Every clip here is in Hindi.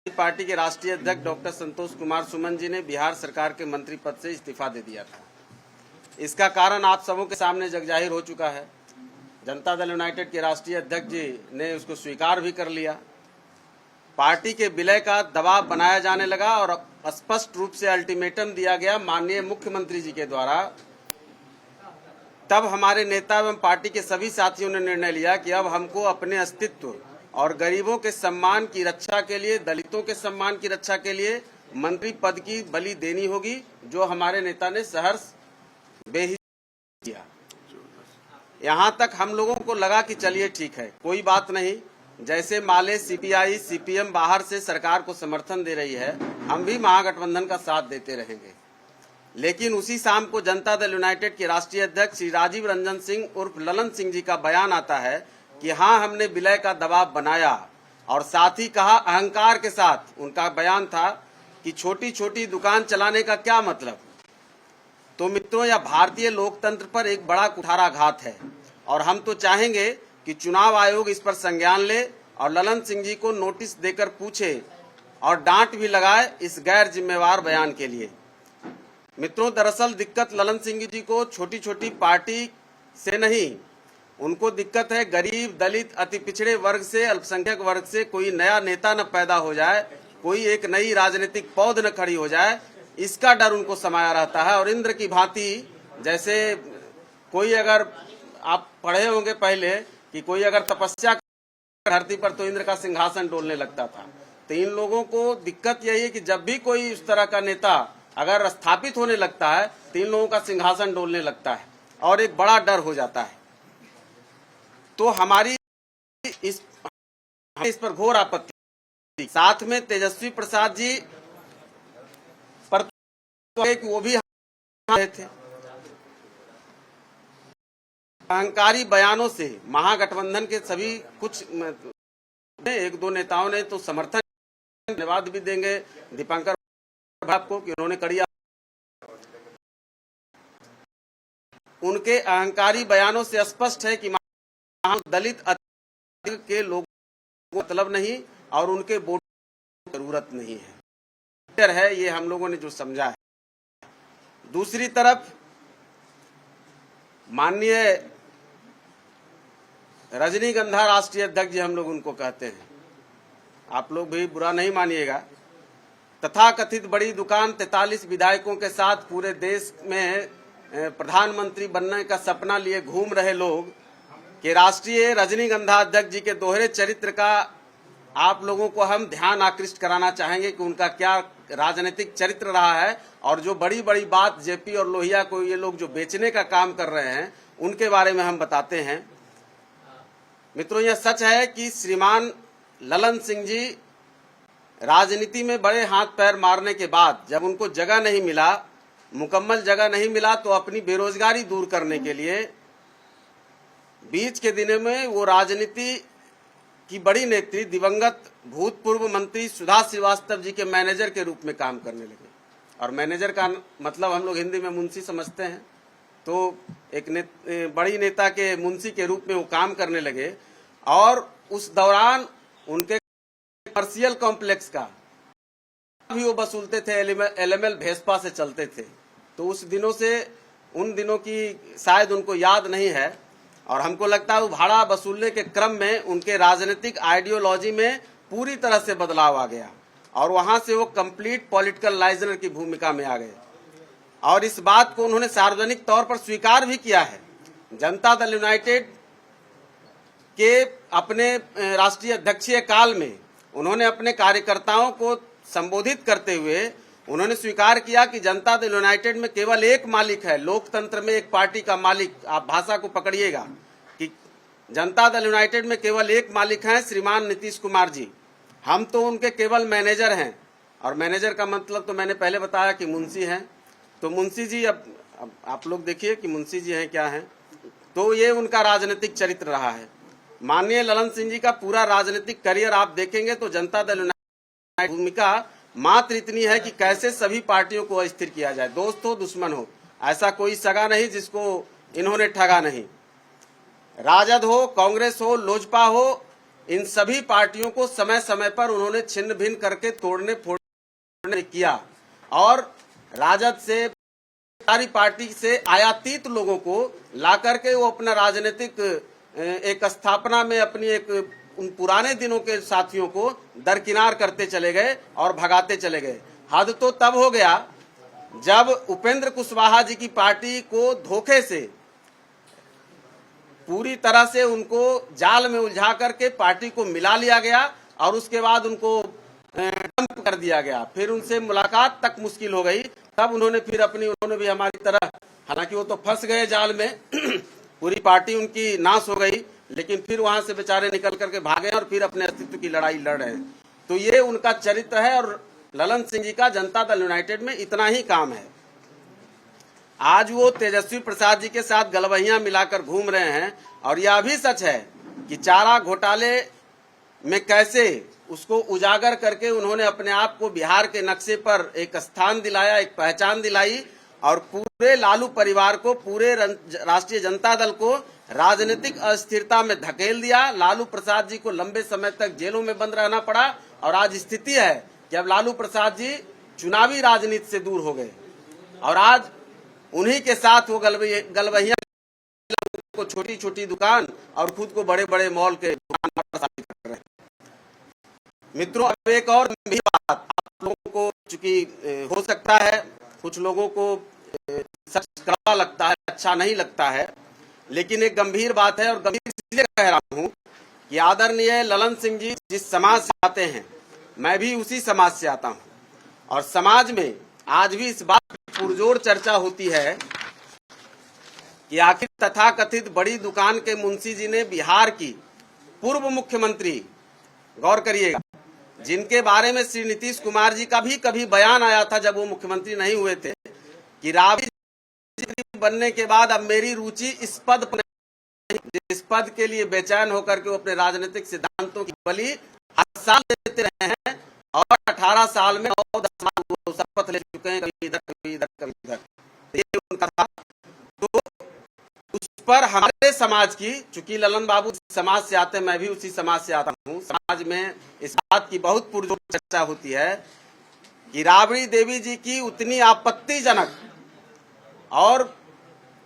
पार्टी के राष्ट्रीय अध्यक्ष डॉक्टर संतोष कुमार सुमन जी ने बिहार सरकार के मंत्री पद से इस्तीफा दे दिया था। इसका कारण आप सबों के सामने जगजाहिर हो चुका है। जनता दल यूनाइटेड के राष्ट्रीय अध्यक्ष जी ने उसको स्वीकार भी कर लिया। पार्टी के विलय का दबाव बनाया जाने लगा और स्पष्ट रूप से अल्टीमेटम दिया गया माननीय मुख्यमंत्री जी के द्वारा। तब हमारे नेता एवं पार्टी के सभी साथियों ने निर्णय लिया कि अब हमको अपने अस्तित्व और गरीबों के सम्मान की रक्षा के लिए, दलितों के सम्मान की रक्षा के लिए मंत्री पद की बलि देनी होगी, जो हमारे नेता ने सहर्ष बेहिचक किया। यहां तक हम लोगों को लगा कि चलिए ठीक है, कोई बात नहीं, जैसे माले सीपीआई सीपीएम बाहर से सरकार को समर्थन दे रही है, हम भी महागठबंधन का साथ देते रहेंगे। लेकिन उसी शाम को जनता दल यूनाइटेड के राष्ट्रीय अध्यक्ष श्री राजीव रंजन सिंह उर्फ ललन सिंह जी का बयान आता है कि हाँ, हमने विलय का दबाव बनाया, और साथ ही कहा अहंकार के साथ उनका बयान था कि छोटी छोटी दुकान चलाने का क्या मतलब। तो मित्रों, यह भारतीय लोकतंत्र पर एक बड़ा कुठाराघात है और हम तो चाहेंगे कि चुनाव आयोग इस पर संज्ञान ले और ललन सिंह जी को नोटिस देकर पूछे और डांट भी लगाए इस गैर जिम्मेवार बयान के लिए। मित्रों, दरअसल दिक्कत ललन सिंह जी को छोटी छोटी पार्टी से नहीं, उनको दिक्कत है गरीब, दलित, अति पिछड़े वर्ग से, अल्पसंख्यक वर्ग से कोई नया नेता न पैदा हो जाए, कोई एक नई राजनीतिक पौध न खड़ी हो जाए, इसका डर उनको समाया रहता है। और इंद्र की भांति, जैसे कोई, अगर आप पढ़े होंगे पहले कि कोई अगर तपस्या धरती पर तो इंद्र का सिंहासन डोलने लगता था, तो इन लोगों को दिक्कत यही है कि जब भी कोई इस तरह का नेता अगर स्थापित होने लगता है तो इन लोगों का सिंहासन डोलने लगता है और एक बड़ा डर हो जाता है। तो हमारी इस पर घोर आपत्ति, साथ में तेजस्वी प्रसाद जी पर कि वो भी रहे थे। अहंकारी बयानों से महागठबंधन के सभी कुछ एक दो नेताओं ने तो समर्थन, धन्यवाद भी देंगे दीपांकर को कि उन्होंने कड़ी, उनके अहंकारी बयानों से स्पष्ट है कि दलित के लोगों को मतलब नहीं और उनके वोट की जरूरत नहीं है, ये हम लोगों ने जो समझा है। दूसरी तरफ माननीय रजनीगंधा राष्ट्रीय अध्यक्ष जी, हम लोग उनको कहते हैं, आप लोग भी बुरा नहीं मानिएगा, तथाकथित बड़ी दुकान 43 विधायकों के साथ पूरे देश में प्रधानमंत्री बनने का सपना लिए घूम रहे लोग कि राष्ट्रीय रजनीगंधा अध्यक्ष जी के दोहरे चरित्र का आप लोगों को हम ध्यान आकृष्ट कराना चाहेंगे कि उनका क्या राजनीतिक चरित्र रहा है, और जो बड़ी बड़ी बात जेपी और लोहिया को ये लोग जो बेचने का काम कर रहे हैं उनके बारे में हम बताते हैं। मित्रों, यह सच है कि श्रीमान ललन सिंह जी राजनीति में बड़े हाथ पैर मारने के बाद जब उनको जगह नहीं मिला, मुकम्मल जगह नहीं मिला, तो अपनी बेरोजगारी दूर करने के लिए बीच के दिनों में वो राजनीति की बड़ी नेत्री दिवंगत भूतपूर्व मंत्री सुधा श्रीवास्तव जी के मैनेजर के रूप में काम करने लगे। और मैनेजर का मतलब हम लोग हिंदी में मुंशी समझते हैं, तो एक बड़ी नेता के मुंशी के रूप में वो काम करने लगे। और उस दौरान उनके कमर्शियल कॉम्प्लेक्स का भी वो वसूलते थे, एलएमएल भेसपा से चलते थे। तो उस दिनों से, उन दिनों की शायद उनको याद नहीं है, और हमको लगता है वो भाड़ा वसूलने के क्रम में उनके राजनीतिक आइडियोलॉजी में पूरी तरह से बदलाव आ गया और वहां से वो कंप्लीट पॉलिटिकल लाइजनर की भूमिका में आ गए। और इस बात को उन्होंने सार्वजनिक तौर पर स्वीकार भी किया है। जनता दल यूनाइटेड के अपने राष्ट्रीय अध्यक्षीय काल में उन्होंने अपने कार्यकर्ताओं को संबोधित करते हुए उन्होंने स्वीकार किया कि जनता दल यूनाइटेड में केवल एक मालिक है, लोकतंत्र में एक पार्टी का मालिक, आप भाषा को पकड़िएगा कि जनता दल यूनाइटेड में केवल एक मालिक है, श्रीमान नीतीश कुमार जी, हम तो उनके केवल मैनेजर हैं। और मैनेजर का मतलब तो मैंने पहले बताया कि मुंशी हैं। तो मुंशी जी, अब आप लोग देखिए कि मुंशी जी हैं क्या हैं। तो ये उनका राजनीतिक चरित्र रहा है। माननीय ललन सिंह जी का पूरा राजनीतिक करियर आप देखेंगे तो जनता दल यूनाइटेड की भूमिका मात्र इतनी है कि कैसे सभी पार्टियों को अस्थिर किया जाए, दोस्त हो दुश्मन हो, ऐसा कोई सगा नहीं जिसको इन्होंने ठगा नहीं। राजद हो, कांग्रेस हो, लोजपा हो, इन सभी पार्टियों को समय समय पर उन्होंने छिन्न भिन्न करके तोड़ने फोड़ने किया और राजद से सारी पार्टी से आयातित लोगों को ला करके वो अपना राजनीतिक एक स्थापना में अपनी एक उन पुराने दिनों के साथियों को दरकिनार करते चले गए और भगाते चले गए। हद तो तब हो गया जब उपेंद्र कुशवाहा जी की पार्टी को धोखे से पूरी तरह से उनको जाल में उलझा करके पार्टी को मिला लिया गया और उसके बाद उनको डंप कर दिया गया। फिर उनसे मुलाकात तक मुश्किल हो गई। तब उन्होंने भी हमारी तरह, हालांकि वो तो फंस गए जाल में पूरी पार्टी उनकी नाश हो गई, लेकिन फिर वहां से बेचारे निकल करके भागे और फिर अपने अस्तित्व की लड़ाई लड़ रहे हैं। तो ये उनका चरित्र है और ललन सिंह जी का जनता दल यूनाइटेड में इतना ही काम है। आज वो तेजस्वी प्रसाद जी के साथ गलवहियां मिलाकर घूम रहे हैं और यह भी सच है कि चारा घोटाले में कैसे उसको उजागर करके उन्होंने अपने आप को बिहार के नक्शे पर एक स्थान दिलाया, एक पहचान दिलाई और पूरे लालू परिवार को, पूरे राष्ट्रीय जनता दल को राजनीतिक अस्थिरता में धकेल दिया। लालू प्रसाद जी को लंबे समय तक जेलों में बंद रहना पड़ा और आज स्थिति है कि अब लालू प्रसाद जी चुनावी राजनीति से दूर हो गए और आज उन्हीं के साथ वो गलवहिया को छोटी छोटी दुकान और खुद को बड़े बड़े मॉल के दुकान पर शामिल कर रहे हैं। मित्रों, अब एक और गंभीर बात आप लोगों को, चूंकि हो सकता है कुछ लोगों को सच कड़वा लगता है, अच्छा नहीं लगता है, लेकिन एक गंभीर बात है और गंभीर इसलिए कह रहा हूं कि आदरणीय ललन सिंह जी जिस समाज से आते हैं, मैं भी उसी समाज से आता हूं और समाज में आज भी इस बात की पुरजोर चर्चा होती है कि आखिर तथाकथित बड़ी दुकान के मुंशी जी ने बिहार की पूर्व मुख्यमंत्री, गौर करिएगा, जिनके बारे में श्री नीतीश कुमार जी का भी कभी बयान आया था जब वो मुख्यमंत्री नहीं हुए थे कि राबड़ी बनने के बाद अब मेरी रुचि इस पद पर नहीं, जिस पद के लिए बेचैन होकर के वो अपने राजनीतिक सिद्धांतों की बलि हर साल देते रहे हैं और 18 साल में 9-10 साल वो शपथ ले चुके हैं, कभी इधर कभी इधर कभी इधर, ये उनका था। तो उस पर हमारे समाज की, चूंकि ललन बाबू समाज से आते हैं, मैं भी उसी समाज से आता हूँ, समाज में इस बात की बहुत पुरजोर चर्चा होती है कि राबड़ी देवी जी की उतनी आपत्तिजनक और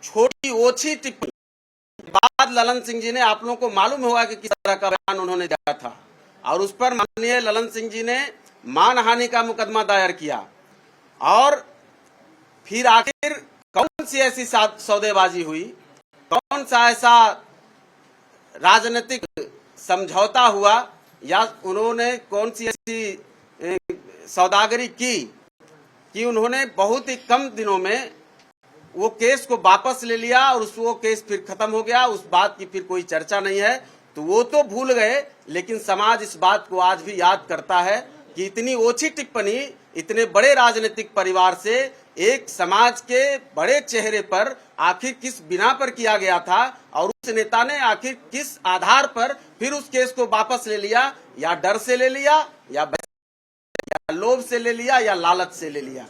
छोटी ओछी टिप्पणी बाद ललन सिंह जी ने, आप लोगों को मालूम होगा कि किस तरह का बयान उन्होंने दिया था और उस पर माननीय ललन सिंह जी ने मानहानि का मुकदमा दायर किया और फिर आखिर कौन सी ऐसी सौदेबाजी हुई, कौन सा ऐसा राजनीतिक समझौता हुआ या उन्होंने कौन सी ऐसी सौदागरी की कि उन्होंने बहुत ही कम दिनों में वो केस को वापस ले लिया और वो केस फिर खत्म हो गया, उस बात की फिर कोई चर्चा नहीं है। तो वो तो भूल गए, लेकिन समाज इस बात को आज भी याद करता है कि इतनी ओछी टिप्पणी इतने बड़े राजनीतिक परिवार से एक समाज के बड़े चेहरे पर आखिर किस बिना पर किया गया था और उस नेता ने आखिर किस आधार पर फिर उस केस को वापस ले लिया, या डर से ले लिया या लोभ से ले लिया या लालच से ले लिया।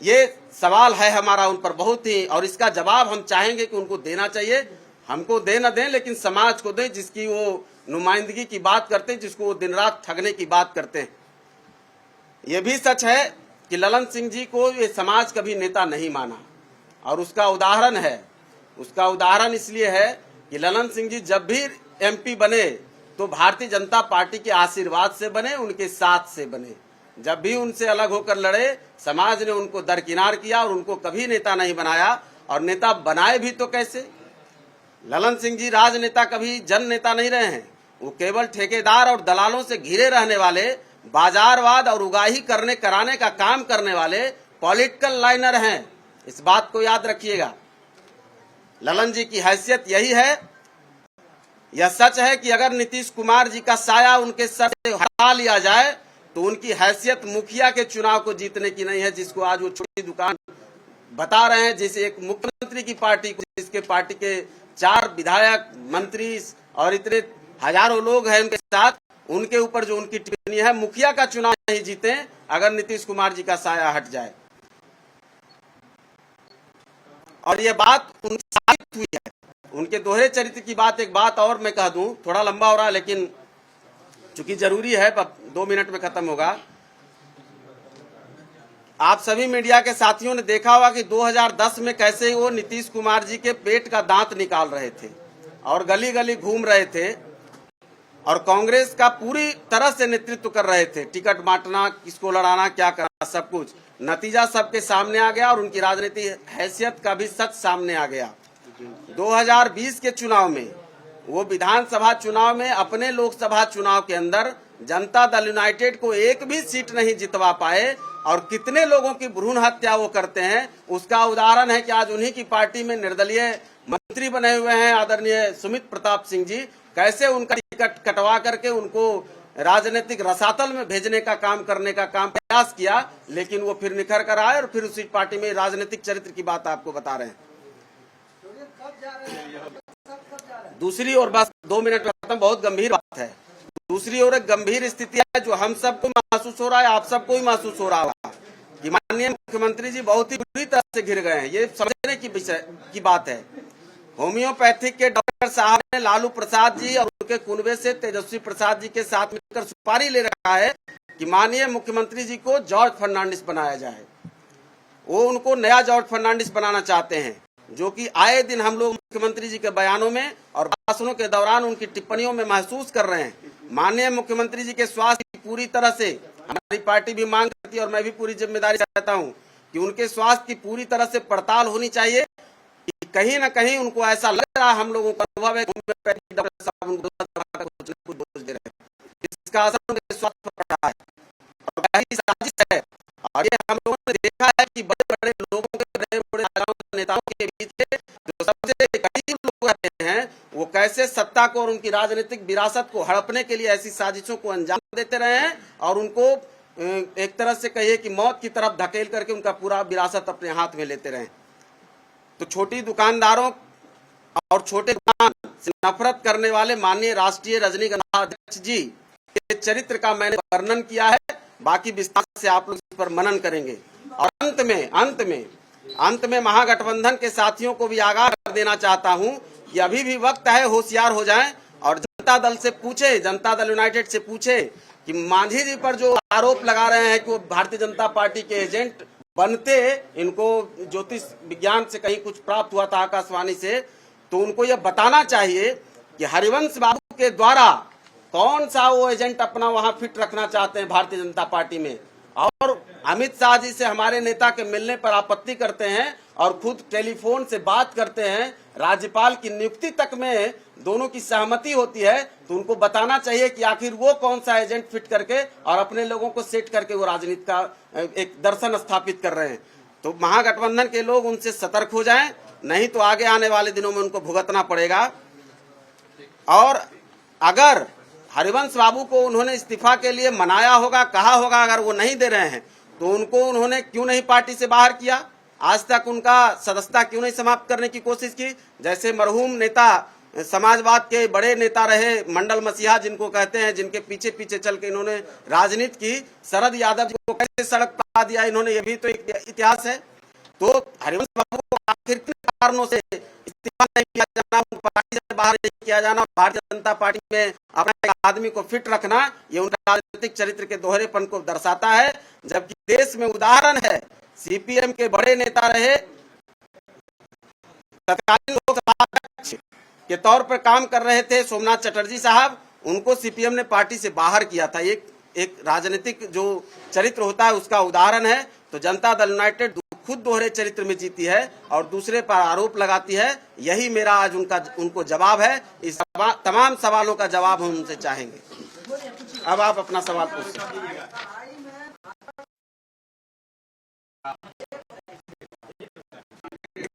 ये सवाल है हमारा उन पर बहुत ही, और इसका जवाब हम चाहेंगे कि उनको देना चाहिए। हमको दे न दें, लेकिन समाज को दें जिसकी वो नुमाइंदगी की बात करते हैं, जिसको वो दिन रात ठगने की बात करते हैं। ये भी सच है कि ललन सिंह जी को ये समाज कभी नेता नहीं माना और उसका उदाहरण है, उसका उदाहरण इसलिए है कि ललन सिंह जी जब भी एमपी बने तो भारतीय जनता पार्टी के आशीर्वाद से बने, उनके साथ से बने। जब भी उनसे अलग होकर लड़े, समाज ने उनको दरकिनार किया और उनको कभी नेता नहीं बनाया। और नेता बनाए भी तो कैसे? ललन सिंह जी राजनेता कभी जन नेता नहीं रहे हैं, वो केवल ठेकेदार और दलालों से घिरे रहने वाले, बाजारवाद और उगाही कराने का काम करने वाले पॉलिटिकल लाइनर हैं। इस बात को याद रखिएगा। ललन जी की हैसियत यही है। यह सच है कि अगर नीतीश कुमार जी का साया उनके सर से हटा लिया जाए तो उनकी हैसियत मुखिया के चुनाव को जीतने की नहीं है, जिसको आज वो छोटी दुकान बता रहे हैं। जिसे एक मुख्यमंत्री की पार्टी को, जिसके पार्टी के 4 विधायक, मंत्री और इतने हजारों लोग हैं उनके साथ, उनके ऊपर जो उनकी टिप्पणी है, मुखिया का चुनाव नहीं जीते अगर नीतीश कुमार जी का साया हट जाए। और ये बात उनकी साबित हुई है। उनके दोहरे चरित्र की बात, एक बात और मैं कह दूं, थोड़ा लंबा हो रहा है लेकिन चूंकि जरूरी है, 2 मिनट में खत्म होगा। आप सभी मीडिया के साथियों ने देखा होगा कि 2010 में कैसे वो नीतीश कुमार जी के पेट का दांत निकाल रहे थे और गली गली घूम रहे थे और कांग्रेस का पूरी तरह से नेतृत्व कर रहे थे, टिकट बांटना, किसको लड़ाना, क्या करना, सब कुछ। नतीजा सबके सामने आ गया और उनकी राजनीतिक हैसियत का भी सच सामने आ गया। 2020 के चुनाव में, वो विधानसभा चुनाव में, अपने लोकसभा चुनाव के अंदर जनता दल यूनाइटेड को एक भी सीट नहीं जितवा पाए और कितने लोगों की भ्रूण हत्या वो करते हैं, उसका उदाहरण है कि आज उन्हीं की पार्टी में निर्दलीय मंत्री बने हुए हैं आदरणीय सुमित प्रताप सिंह जी। कैसे उनका टिकट कटवा करके उनको राजनीतिक रसातल में भेजने का काम करने का काम प्रयास किया, लेकिन वो फिर निखर कर आए और फिर उसी पार्टी में राजनीतिक चरित्र की बात आपको बता रहे हैं। दूसरी ओर, बस 2 मिनट में खत्म, बहुत गंभीर बात है। दूसरी ओर एक गंभीर स्थिति है जो हम सबको महसूस हो रहा है, आप सबको ही महसूस हो रहा होगा कि माननीय मुख्यमंत्री जी बहुत ही बुरी तरह से घिर गए हैं। ये समझने की विषय की बात है। होम्योपैथिक के डॉक्टर साहब ने लालू प्रसाद जी और उनके कुनबे से तेजस्वी प्रसाद जी के साथ मिलकर सुपारी ले रखा है कि माननीय मुख्यमंत्री जी को जॉर्ज फर्नांडिस बनाया जाए। वो उनको नया जॉर्ज फर्नांडिस बनाना चाहते हैं, जो कि आए दिन हम लोग मुख्यमंत्री जी के बयानों में और भाषणों के दौरान उनकी टिप्पणियों में महसूस कर रहे हैं। माननीय मुख्यमंत्री जी के स्वास्थ्य की पूरी तरह से हमारी पार्टी भी मांग करती है और मैं भी पूरी जिम्मेदारी से कहता हूं कि उनके स्वास्थ्य की पूरी तरह से पड़ताल होनी चाहिए। कि कहीं न कहीं उनको ऐसा लग रहा है, हम लोगों का अनुभव है, डॉक्टर साहब उनको कुछ बोझ दे रहे हैं, इसका असर उनके स्वास्थ्य पर पड़ रहा है और गहरी साजिश है। और ये हम लोगों ने देखा है कि बड़े बड़े लोगों के, बड़े बड़े नेताओं के बीच जो सबसे करीब लोग रहते हैं, वो कैसे सत्ता को और उनकी राजनीतिक विरासत को हड़पने के लिए ऐसी साजिशों को अंजाम देते रहे हैं और उनको एक तरह से कहिए कि मौत की तरफ धकेल करके उनका पूरा विरासत अपने हाथ में लेते रहे। तो छोटी दुकानदारों और छोटे दुकान से नफरत करने वाले माननीय राष्ट्रीय रजनीगंधा अध्यक्ष जी के चरित्र का मैंने वर्णन किया है, बाकी विस्तार से आप लोग इस पर मनन करेंगे। और अंत में महागठबंधन के साथियों को भी आगाह कर देना चाहता हूं कि अभी भी वक्त है, होशियार हो जाएं और जनता दल से पूछे, जनता दल यूनाइटेड से पूछे कि मांझी जी पर जो आरोप लगा रहे हैं कि वो भारतीय जनता पार्टी के एजेंट बनते, इनको ज्योतिष विज्ञान से कहीं कुछ प्राप्त हुआ था आकाशवाणी से, तो उनको यह बताना चाहिए कि हरिवंश बाबू के द्वारा कौन सा वो एजेंट अपना वहां फिट रखना चाहते हैं भारतीय जनता पार्टी में। और अमित शाह जी से हमारे नेता के मिलने पर आपत्ति करते हैं और खुद टेलीफोन से बात करते हैं, राज्यपाल की नियुक्ति तक में दोनों की सहमति होती है, तो उनको बताना चाहिए कि आखिर वो कौन सा एजेंट फिट करके और अपने लोगों को सेट करके वो राजनीति का एक दर्शन स्थापित कर रहे हैं। तो महागठबंधन के लोग उनसे सतर्क हो जाएं, नहीं तो आगे आने वाले दिनों में उनको भुगतना पड़ेगा। और अगर हरिवंश बाबू को उन्होंने इस्तीफा के लिए मनाया होगा, कहा होगा, अगर वो नहीं दे रहे हैं तो उनको उन्होंने क्यों नहीं पार्टी से बाहर किया? आज तक उनका सदस्यता क्यों नहीं समाप्त करने की कोशिश की? जैसे मरहूम नेता, समाजवाद के बड़े नेता रहे मंडल मसीहा जिनको कहते हैं, जिनके पीछे पीछे चल के इन्होंने राजनीति की, शरद यादव जी को कैसे सड़क पर दिया इन्होंने, ये भी तो एक इतिहास है। तो हरिवंश बाबू को आखिर किन कारणों से इस्तीफा नहीं किया जाना, पार्टी से बाहर नहीं किया जाना, भारतीय जनता पार्टी में अपने आदमी को फिट रखना, ये उनका राजनीतिक चरित्र के दोहरेपन को दर्शाता है। जबकि देश में उदाहरण है, सीपीएम के बड़े नेता रहे, तत्कालीन लोकसभा अध्यक्ष के तौर पर काम कर रहे थे सोमनाथ चटर्जी साहब, उनको सीपीएम ने पार्टी से बाहर किया था। एक राजनीतिक जो चरित्र होता है उसका उदाहरण है। तो जनता दल यूनाइटेड खुद दोहरे चरित्र में जीती है और दूसरे पर आरोप लगाती है। यही मेरा आज उनको जवाब है। इस तमाम सवालों का जवाब हम उनसे चाहेंगे। अब आप अपना सवाल पूछिए।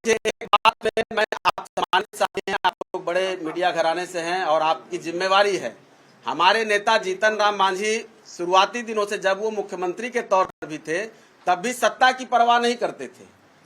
एक बात में मैं आप सम्मानित साथी हैं, आप लोग बड़े मीडिया घराने से हैं और आपकी जिम्मेवारी है। हमारे नेता जीतन राम मांझी शुरुआती दिनों से, जब वो मुख्यमंत्री के तौर पर भी थे, तब भी सत्ता की परवाह नहीं करते थे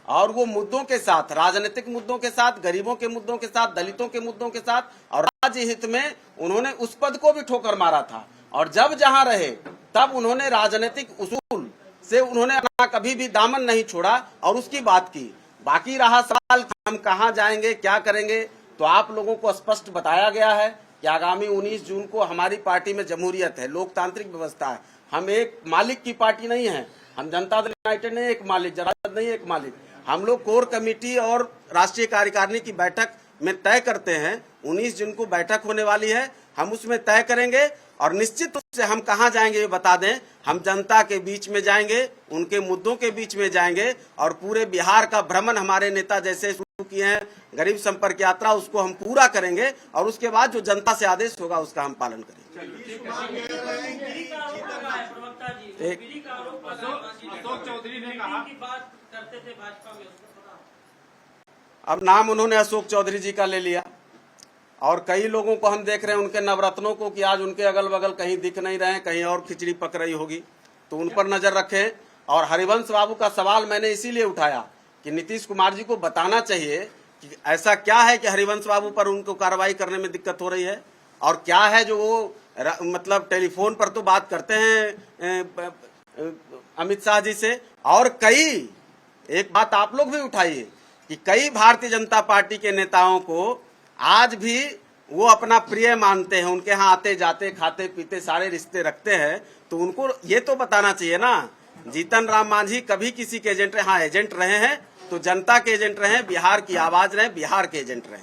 और वो मुद्दों के साथ, राजनीतिक मुद्दों के साथ, गरीबों के मुद्दों के साथ, दलितों के मुद्दों के साथ और राज्य हित में उन्होंने उस पद को भी ठोकर मारा था। और जब जहां रहे तब उन्होंने राजनीतिक उसूल से उन्होंने अपना कभी भी दामन नहीं छोड़ा और उसकी बात की। बाकी रहा सवाल हम कहां जाएंगे, क्या करेंगे, तो आप लोगों को स्पष्ट बताया गया है कि आगामी 19 जून को हमारी पार्टी में जमहूरियत है, लोकतांत्रिक व्यवस्था है। हम एक मालिक की पार्टी नहीं है, हम जनता दल यूनाइटेड नहीं एक मालिक, जरासंध नहीं एक मालिक। हम लोग कोर कमेटी और राष्ट्रीय कार्यकारिणी की बैठक में तय करते हैं। 19 जून को बैठक होने वाली है, हम उसमें तय करेंगे और निश्चित रूप से हम कहां जाएंगे ये बता दें। हम जनता के बीच में जाएंगे, उनके मुद्दों के बीच में जाएंगे और पूरे बिहार का भ्रमण हमारे नेता जैसे शुरू किए हैं, गरीब संपर्क यात्रा, उसको हम पूरा करेंगे और उसके बाद जो जनता से आदेश होगा उसका हम पालन करेंगे। अशोक चौधरी ने कहा, अब नाम उन्होंने अशोक चौधरी जी का ले लिया और कई लोगों को हम देख रहे हैं, उनके नवरत्नों को, कि आज उनके अगल बगल कहीं दिख नहीं रहे हैं, कहीं और खिचड़ी पक रही होगी, तो उन पर नजर रखें। और हरिवंश बाबू का सवाल मैंने इसीलिए उठाया कि नीतीश कुमार जी को बताना चाहिए कि ऐसा क्या है कि हरिवंश बाबू पर उनको कार्रवाई करने में दिक्कत हो रही है, और क्या है जो वो मतलब टेलीफोन पर तो बात करते हैं अमित शाह जी से, और कई एक बात आप लोग भी उठाइए कि कई भारतीय जनता पार्टी के नेताओं को आज भी वो अपना प्रिय मानते हैं, उनके यहाँ आते जाते खाते पीते सारे रिश्ते रखते हैं, तो उनको ये तो बताना चाहिए ना। जीतन राम मांझी कभी किसी के एजेंट रहे, हाँ एजेंट रहे हैं तो जनता के एजेंट रहे, बिहार की आवाज रहे, बिहार के एजेंट रहे।